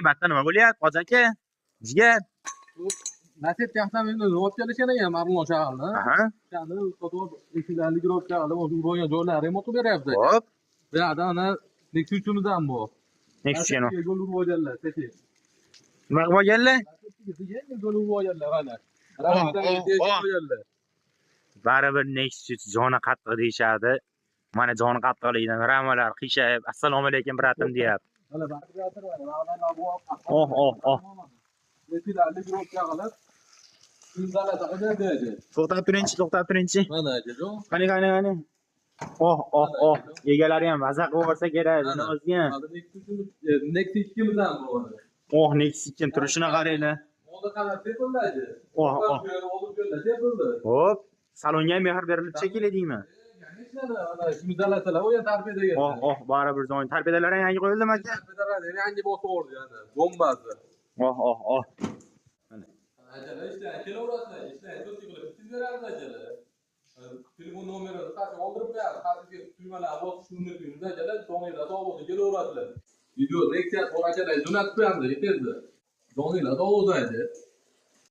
Batta nima bo'lyapti, qozi aka? Jigar. Nasib yaxsam endi ro'yib kelishgan ekan Marg'ilon shaharida. Aha. Shani foto ekilarlik ro'yib keldi, o'sha ro'ygan joylar remont qilib beryapti. Hop. Bu yerda ana Nexus'imizdan bu. Nexus'ni. Yo'l urib olganlar, sekin. Nima qilib olganlar? Yo'l urib olganlar ana. Baribir Nexus joni qattiq deyishadi. Mana joni qattiqligidan ramalar qiyshayib, assalomu alaykum bratim deyapti. Oh. To'xtab turingchi. Mana aka. Qani. Oh. Egalari ham maza qilib yuborsa kerak, buni o'ziga. Nexus 2'mizdan bu. Oh, Nexus kim turishini qaranglar. Oldi qanot tepildi. Oh. Olib keldi, tepildi. Hop, salonga ham mehr berilib shekilli deyman. Oh, baribir zo'n tarbiyalar ham yangi qo'yildimi aka? Tarbiyalar yangi bo'lib yani. Bombasi. Oh. Acele işte, kelaverasizlar, ishlaydi, to'rt qilib bitkazib beramiz acele. Telefon nomerini qasam oldirib qo'yamiz, qasam tuymalar bosishni unutmaymiz acele, so'ngida sog'liqni kelaverasizlar. Video leksiya so'rachalar jo'natib qo'yamiz, yetarli. So'ngida sog'liqni